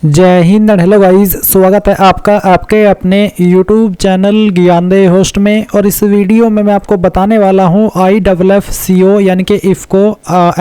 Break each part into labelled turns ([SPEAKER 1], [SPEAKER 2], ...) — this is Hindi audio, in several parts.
[SPEAKER 1] जय हिंद एंड हेलो गाइस, स्वागत है आपका आपके अपने YouTube चैनल ज्ञानदेह होस्ट में। और इस वीडियो में मैं आपको बताने वाला हूं IFFCO यानी कि इफ़को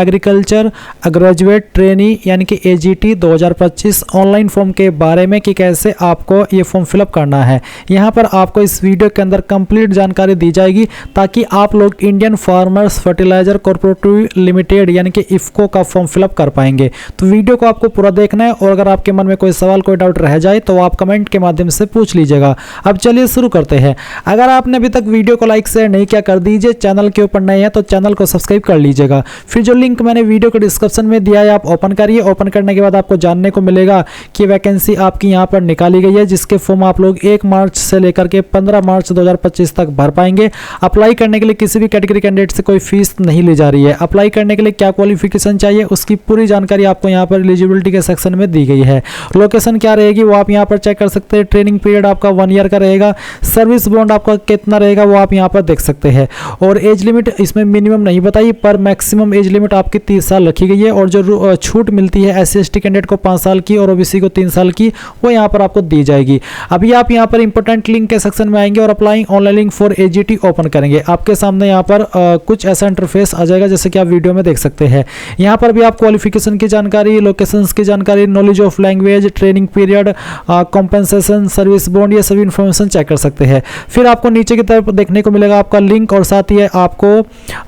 [SPEAKER 1] एग्रीकल्चर ग्रेजुएट ट्रेनी यानी कि AGT 2025 ऑनलाइन फॉर्म के बारे में कि कैसे आपको ये फॉर्म फिलअप करना है। यहां पर आपको इस वीडियो के अंदर कंप्लीट जानकारी दी जाएगी ताकि आप लोग Indian farmers fertilizer cooperative limited यानी कि इफ़को का फॉर्म फिलअप कर पाएंगे। तो वीडियो को आपको पूरा देखना है और अगर आपके मन में कोई सवाल कोई डाउट रह जाए तो आप कमेंट के माध्यम से पूछ लीजिएगा। अब चलिए शुरू करते हैं। अगर आपने अभी तक वीडियो को लाइक शेयर नहीं किया कर दीजिए, चैनल के ऊपर नए हैं तो चैनल को सब्सक्राइब कर लीजिएगा। फिर जो लिंक मैंने वीडियो के डिस्क्रिप्शन में दिया है आप ओपन करिए। ओपन करने के बाद आपको जानने को मिलेगा कि वैकेंसी आपकी यहाँ पर निकाली गई है, जिसके फॉर्म आप लोग 1 मार्च से लेकर के 15 मार्च 2025 तक भर पाएंगे। अप्लाई करने के लिए किसी भी कैटेगरी कैंडिडेट से कोई फीस नहीं ली जा रही है। अप्लाई करने के लिए क्या क्वालिफिकेशन चाहिए उसकी पूरी जानकारी आपको यहाँ पर एलिजिबिलिटी के सेक्शन में दी गई है। लोकेशन क्या रहेगी वो आप यहाँ पर चेक कर सकते हैं। ट्रेनिंग पीरियड आपका 1 ईयर का रहेगा। सर्विस बॉन्ड आपका कितना रहेगा वो आप यहाँ पर देख सकते हैं। और एज लिमिट इसमें मिनिमम नहीं बताई पर मैक्सिमम एज लिमिट आपकी 30 साल रखी गई है। और जो छूट मिलती है SC/ST कैंडिडेट को 5 साल की और OBC को 3 साल की वो यहाँ पर आपको दी जाएगी। अभी आप यहाँ पर इंपॉर्टेंट लिंक के सेक्शन में आएंगे और applying online link for AGT open करेंगे। आपके सामने यहाँ पर कुछ ऐसा इंटरफेस आ जाएगा जैसे कि आप वीडियो में देख सकते हैं। यहाँ पर भी आप क्वालिफिकेशन की जानकारी, लोकेशंस की जानकारी, knowledge of language, training period, compensation, service bond, ये सभी इन्फॉर्मेशन चेक कर सकते हैं। फिर आपको नीचे की तरफ देखने को मिलेगा आपका लिंक और साथ ही है आपको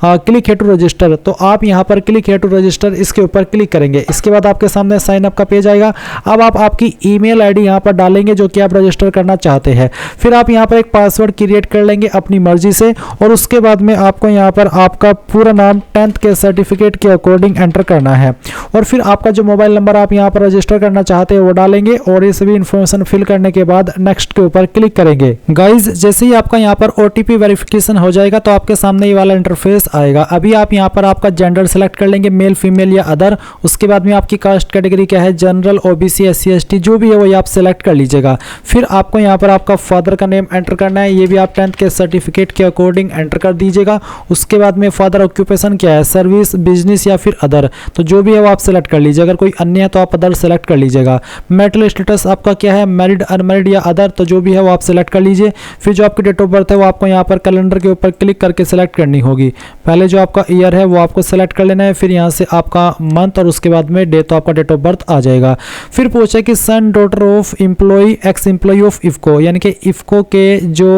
[SPEAKER 1] क्लिक हियर टू रजिस्टर। तो आप यहाँ पर क्लिक हियर टू रजिस्टर इसके ऊपर क्लिक करेंगे। इसके बाद आपके सामने साइन अप का पेज आएगा। अब आप आपकी ईमेल आईडी यहाँ पर डालेंगे जो कि आप रजिस्टर करना चाहते हैं। फिर आप यहाँ पर एक पासवर्ड क्रिएट कर लेंगे अपनी मर्जी से और उसके बाद में आपको यहाँ पर आपका पूरा नाम 10th के सर्टिफिकेट के अकॉर्डिंग एंटर करना है। और फिर आपका जो मोबाइल नंबर आप यहाँ पर रजिस्टर करना चाहते हैं वो डालेंगे और ये सभी इन्फॉर्मेशन फिल करने के बाद नेक्स्ट के ऊपर क्लिक करेंगे। गाइज जैसे ही आपका यहाँ पर OTP वेरिफिकेशन हो जाएगा तो आपके सामने ये वाला इंटरफेस आएगा। अभी आप यहाँ पर आपका जेंडर सेलेक्ट कर लेंगे, मेल फीमेल या अदर। उसके बाद में आपकी कास्ट कैटेगरी क्या है, जनरल, OBC, SC/ST जो भी है वो आप सेलेक्ट कर लीजिएगा। फिर आपको यहाँ पर आपका फादर का नेम एंटर करना है, ये भी आप 10th के सर्टिफिकेट के अकॉर्डिंग एंटर कर दीजिएगा। उसके बाद में फादर ऑक्यूपेशन क्या है, सर्विस, बिजनेस या फिर अदर, तो जो भी है वो आप सेलेक्ट कर लीजिए। अगर कोई अन्य है तो आप अदर सेलेक्ट कर लीजिएगा। मैरिटल स्टेटस आपका क्या है, मैरिड, अनमैरिड या अदर, तो जो भी है वो आप सेलेक्ट कर लीजिए। फिर जो आपकी डेट ऑफ बर्थ है वो आपको यहाँ पर कैलेंडर के ऊपर क्लिक करके सेलेक्ट करनी होगी। पहले जो आपका ईयर है वो आपको सेलेक्ट कर लेना है, फिर यहाँ से आपका मंथ और उसके बाद में डे, तो आपका डेट ऑफ बर्थ आ जाएगा। फिर पूछे कि son, daughter of employ, ex employ of IFFCO, यानी कि इफ़को के जो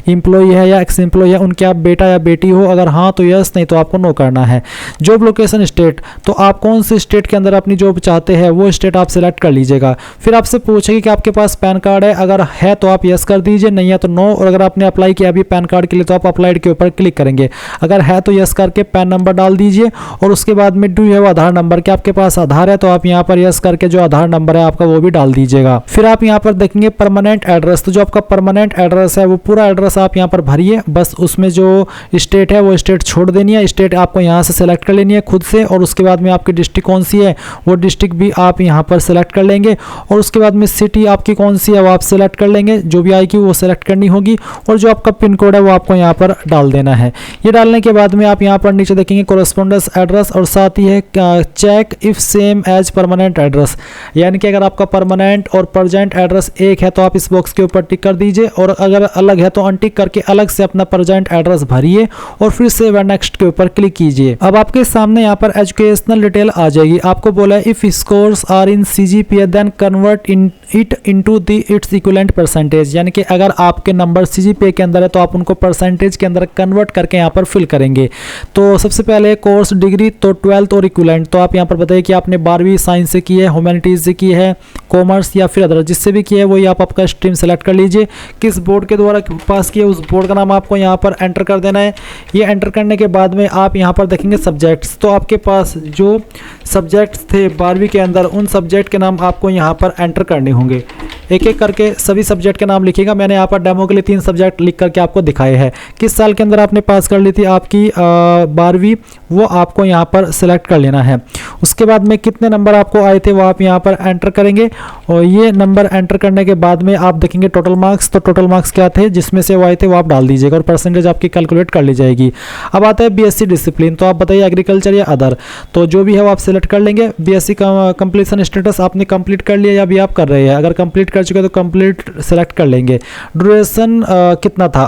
[SPEAKER 1] एम्प्लॉय है या एक्स एम्प्लॉय है उनके आप बेटा या बेटी हो। अगर हाँ तो यस, नहीं तो आपको नो करना है। जॉब लोकेशन स्टेट, तो आप कौन से स्टेट के अंदर अपनी जॉब चाहते हैं वो स्टेट आप सेलेक्ट कर लीजिएगा। फिर आपसे पूछेगी कि आपके पास पैन कार्ड है, अगर है तो आप यस कर दीजिए, नहीं है तो नो। और अगर आपने अप्लाई किया अभी पैन कार्ड के लिए तो आप अप्लाइड के ऊपर क्लिक करेंगे। अगर है तो यस करके पैन नंबर डाल दीजिए और उसके बाद में do you have Aadhaar number, कि आपके पास आधार है तो आप यहाँ पर यस करके जो आधार नंबर है आपका वो भी डाल दीजिएगा। फिर आप यहाँ पर देखेंगे परमानेंट एड्रेस, तो जो आपका परमानेंट एड्रेस है वो पूरा एड्रेस आप यहाँ पर भरिए। बस उसमें जो स्टेट है वो स्टेट छोड़ देनी है, स्टेट आपको यहाँ से सेलेक्ट कर लेनी है खुद से। और उसके बाद में आपकी डिस्ट्रिक्ट कौन सी है वो डिस्ट्रिक्ट भी आप यहाँ पर सेलेक्ट कर लेंगे। और उसके बाद में सिटी आपकी कौन सी है वो आप सेलेक्ट कर लेंगे, जो भी आएगी वो सेलेक्ट करनी होगी। और जो आपका पिन कोड है वो आपको यहाँ पर डाल देना है। ये डालने के बाद में आप यहाँ पर नीचे देखेंगे कोरेस्पोंडेंस एड्रेस और साथ ही है check if same as permanent address, यानी कि अगर आपका परमानेंट और प्रेजेंट एड्रेस एक है तो आप इस बॉक्स के ऊपर टिक कर दीजिए और अगर अलग है तो अनटिक करके अलग से अपना प्रेजेंट एड्रेस भरिए और फिर सेव एंड नेक्स्ट के ऊपर क्लिक कीजिए। अब आपके सामने यहाँ पर एजुकेशनल डिटेल आ जाएगी। आपको बोला है if scores are in CGPA then convert it into the its equivalent percentage, यानी कि अगर आपके नंबर CGPA के अंदर है तो आप उनको परसेंटेज के अंदर कन्वर्ट करके यहाँ पर फिल करेंगे। तो सबसे पहले कोर्स डिग्री, तो 12th और इक्विवेलेंट, तो आप यहाँ पर बताइए कि आपने 12वीं साइंस से की है, ह्यूमैनिटीज से की है, कॉमर्स या फिर अदर, जिससे भी की है वही आप आपका स्ट्रीम सेलेक्ट कर लीजिए। किस बोर्ड के द्वारा पास किया उस बोर्ड का नाम आपको यहाँ पर एंटर कर देना है। ये एंटर करने के बाद में आप यहाँ पर देखेंगे सब्जेक्ट्स, तो आपके पास जो सब्जेक्ट्स थे 12वीं के अंदर उन सब्जेक्ट के नाम आपको यहाँ पर एंटर करने होंगे। एक एक करके सभी सब्जेक्ट के नाम लिखिएगा। मैंने यहाँ पर डेमो के लिए 3 सब्जेक्ट लिख करके आपको दिखाए हैं। किस साल के अंदर आपने पास कर ली थी आपकी 12वीं, वो आपको यहाँ पर सिलेक्ट कर लेना है। उसके बाद में कितने नंबर आपको आए थे वो आप यहाँ पर एंटर करेंगे, और ये नंबर एंटर करने के बाद में आप देखेंगे टोटल मार्क्स, तो टोटल मार्क्स क्या थे जिसमें से वो आए थे वो आप डाल दीजिएगा और परसेंटेज आपकी कैलकुलेट कर ली जाएगी। अब आता है बीएससी डिसिप्लिन, तो आप बताइए एग्रीकल्चर या अदर, तो जो भी है वो आप सिलेक्ट कर लेंगे। बीएससी का कंप्लीशन स्टेटस आपने कंप्लीट कर लिया या अभी आप कर रहे हैं, अगर कंप्लीट कर चुके हैं तो कंप्लीट सेलेक्ट कर लेंगे। ड्यूरेशन कितना था,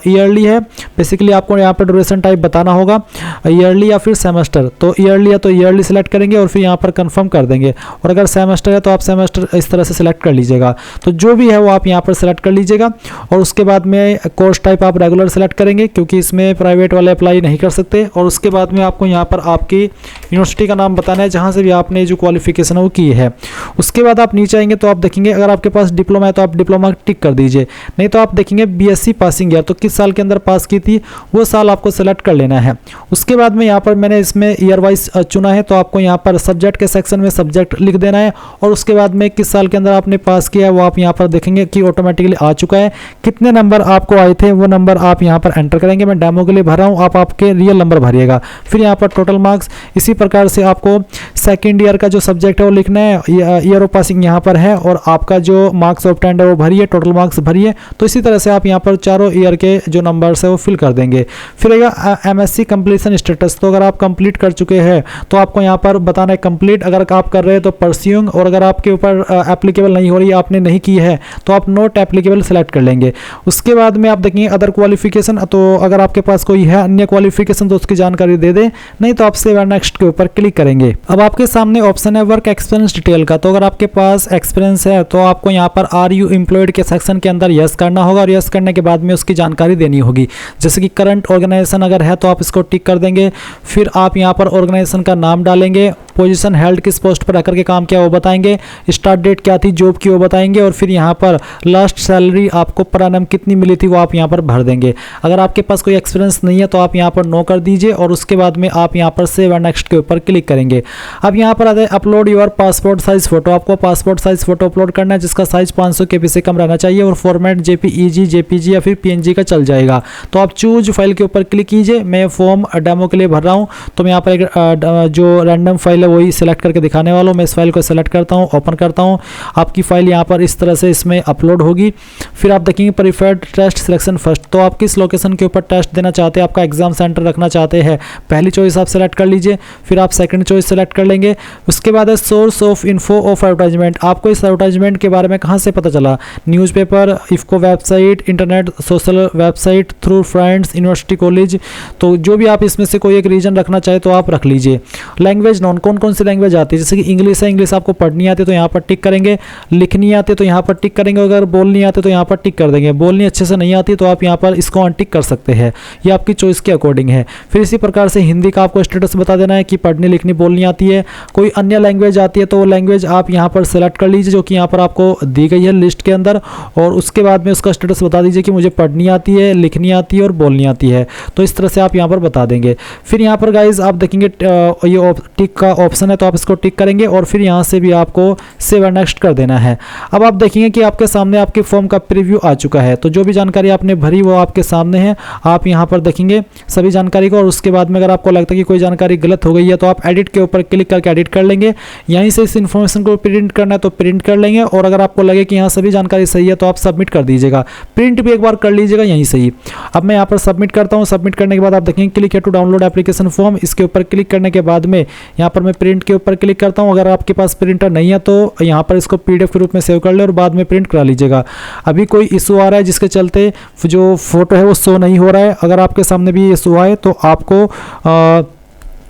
[SPEAKER 1] ईयरली है, बेसिकली आपको यहाँ पर ड्यूरेशन टाइप बताना होगा, ईयरली या फिर सेमेस्टर, तो ईयरली है तो ईयरली सेलेक्ट करेंगे और फिर यहाँ पर कंफर्म कर देंगे, और अगर सेमेस्टर है तो आप सेमेस्टर इस तरह से सिलेक्ट कर लीजिएगा। तो जो भी है वो आप यहाँ पर सेलेक्ट कर लीजिएगा, और उसके बाद में कोर्स टाइप आप रेगुलर सेलेक्ट करेंगे क्योंकि इसमें प्राइवेट वाले अप्लाई नहीं कर सकते, और उसके बाद में आपको यहाँ पर आपकी यूनिवर्सिटी का नाम बताना है जहाँ से भी आपने जो क्वालिफिकेशन है वो की है। उसके बाद आप नीचे आएंगे तो आप देखेंगे अगर आपके पास डिप्लोमा है तो आप डिप्लोमा टिक कर दीजिए, नहीं तो आप देखेंगे बीएससी पासिंग ईयर, तो किस साल के अंदर पास की थी वो साल आपको सेलेक्ट कर लेना है। उसके बाद में यहाँ पर मैंने इसमें ईयर वाइज चुना है, तो आपको यहाँ पर सब्जेक्ट के सेक्शन में सब्जेक्ट लिख देना है, और उसके बाद में किस साल के अंदर आपने पास किया है वो आप यहाँ पर देखेंगे कि ऑटोमेटिकली आ चुका है। कितने नंबर आपको आए थे वो नंबर आप यहाँ पर एंटर करेंगे, मैं डेमो के लिए भर रहा हूँ, आप आपके रियल नंबर भरिएगा। फिर यहाँ पर टोटल मार्क्स, इसी प्रकार से आपको सेकेंड ईयर का जो सब्जेक्ट है वो लिखना है, ईयर ऑफ पासिंग यहाँ पर है, और आपका जो मार्क्स ऑब्टेन्ड है वो भरिए, टोटल मार्क्स भरिए। तो इसी तरह से आप यहाँ पर चारों ईयर के जो नंबर्स है वो फिल कर देंगे। फिर आएगा एमएससी कंप्लीशन स्टेटस, तो अगर आप कंप्लीट कर चुके हैं तो आपको यहाँ पर बताना है कंप्लीट, अगर आप कर रहे हैं तो परस्यूइंग, और अगर आपके ऊपर एप्लीकेबल नहीं हो रही, आपने नहीं की है तो आप नॉट एप्लीकेबल सेलेक्ट कर लेंगे। उसके बाद में आप देखेंगे अदर क्वालिफिकेशन, तो अगर आपके पास कोई है अन्य क्वालिफिकेशन तो उसकी जानकारी दे दें, नहीं तो आप सेव एंड नेक्स्ट के ऊपर क्लिक करेंगे। अब आपके सामने ऑप्शन है वर्क एक्सपीरियंस डिटेल का, तो अगर आपके पास एक्सपीरियंस है तो आपको यहाँ पर आर यू एम्प्लॉयड के सेक्शन के अंदर यस करना होगा, और यस करने के बाद में उसकी जानकारी देनी होगी, जैसे कि करंट ऑर्गेनाइजेशन अगर है तो आप इसको टिक कर देंगे। फिर आप यहाँ पर ऑर्गेनाइजेशन का नाम डालेंगे, पोजीशन हेल्ड किस पोस्ट पर रखकर के काम किया वो बताएंगे, स्टार्ट डेट क्या थी जॉब की वो बताएंगे, और फिर यहाँ पर लास्ट सैलरी आपको पर एनम कितनी मिली थी वो आप यहाँ पर भर देंगे। अगर आपके पास कोई एक्सपीरियंस नहीं है तो आप यहाँ पर नो कर दीजिए, और उसके बाद में आप यहाँ पर सेव एंड नेक्स्ट के ऊपर क्लिक करेंगे। अब यहाँ पर आता है upload your passport size photo, आपको पासपोर्ट साइज फोटो अपलोड करना है जिसका साइज 500 KB से कम रहना चाहिए, और फॉर्मेट JPEG, JPG या फिर PNG का चल जाएगा। तो आप चूज फाइल के ऊपर क्लिक कीजिए। मैं फॉर्म डेमो के लिए भर रहा हूँ, तो मैं यहाँ पर एक जो रैंडम फाइल है वही सिलेक्ट करके दिखाने वाला हूँ। मैं इस फाइल को सिलेक्ट करता हूँ, ओपन करता हूँ, आपकी फाइल यहाँ पर इस तरह से इसमें अपलोड होगी। फिर आप देखेंगे प्रीफर्ड टेस्ट सिलेक्शन फर्स्ट, तो आप किस लोकेशन के ऊपर टेस्ट देना चाहते हैं, आपका एग्जाम सेंटर रखना चाहते हैं, पहली चॉइस आप सेलेक्ट कर लीजिए, फिर आप सेकंड चॉइस सेलेक्ट कर लेंगे। उसके बाद है source of info of advertisement, आपको इस एडवर्टाइजमेंट के बारे में कहाँ से पता चला, newspaper, IFFCO website, internet, social website, through friends, university, college, तो जो भी आप इसमें से कोई एक रीजन रखना चाहे तो आप रख लीजिए। लैंग्वेज नॉन, कौन कौन सी लैंग्वेज आती है, जैसे कि इंग्लिश है, इंग्लिश आपको पढ़नी आती है तो यहाँ पर टिक करेंगे, लिखनी आती है तो यहाँ पर टिक करेंगे, अगर बोलनी आती है तो यहाँ पर टिक कर देंगे, बोलनी अच्छे से नहीं आती तो आप यहाँ पर इसको अनटिक कर सकते हैं, ये आपकी चॉइस के अकॉर्डिंग है। फिर इसी प्रकार से हिंदी का आपको स्टेटस बता देना है कि पढ़नी लिखनी बोलनी आती है। कोई अन्य लैंग्वेज आती है तो वो लैंग्वेज आप यहाँ पर सेलेक्ट कर लीजिए जो कि यहाँ पर आपको दी गई है लिस्ट के अंदर, और उसके बाद में उसका स्टेटस बता दीजिए कि मुझे पढ़नी आती है, लिखनी आती है और बोलनी आती है, तो इस तरह से आप यहाँ पर बता देंगे। फिर यहाँ पर गाइज आप देखेंगे ये टिक का ऑप्शन है तो आप इसको टिक करेंगे, और फिर यहाँ से भी आपको सेव एंड नेक्स्ट कर देना है। अब आप देखेंगे कि आपके सामने आपके फॉर्म का प्रीव्यू आ चुका है, तो जो भी जानकारी आपने भरी वो आपके सामने है, आप यहाँ पर देखेंगे सभी जानकारी को, और उसके बाद में अगर आपको लगता है कि कोई जानकारी गलत हो गई है तो आप एडिट के ऊपर क्लिक करके एडिट कर लेंगे। यहीं से इस इन्फॉर्मेशन को प्रिंट करना है तो प्रिंट कर लेंगे, और अगर आपको लगे कि यहाँ सभी जानकारी सही है तो आप सबमिट कर दीजिएगा, प्रिंट भी एक बार कर लीजिएगा यहीं से ही। अब मैं यहाँ पर सबमिट करता हूँ, सबमिट करने के बाद आप देखेंगे क्लिक है टू डाउनलोड एप्लीकेशन फॉर्म, इसके ऊपर क्लिक करने के बाद में यहाँ पर मैं प्रिंट के ऊपर क्लिक करता हूँ। अगर आपके पास प्रिंटर नहीं है तो यहाँ पर इसको PDF के रूप में सेव कर ले और बाद में प्रिंट करा लीजिएगा। अभी कोई इशू आ रहा है जिसके चलते जो फोटो है वो शो नहीं हो रहा है, अगर आपके सामने भी इशू आए तो आपको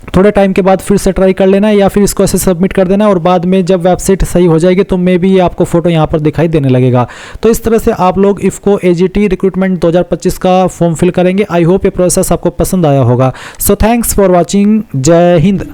[SPEAKER 1] थोड़े टाइम के बाद फिर से ट्राई कर लेना है, या फिर इसको ऐसे सबमिट कर देना, और बाद में जब वेबसाइट सही हो जाएगी तो मे भी ये आपको फोटो यहाँ पर दिखाई देने लगेगा। तो इस तरह से आप लोग इफ्को AGT रिक्रूटमेंट 2025 का फॉर्म फिल करेंगे। आई होप ये प्रोसेस आपको पसंद आया होगा। So thanks for watching. जय हिंद।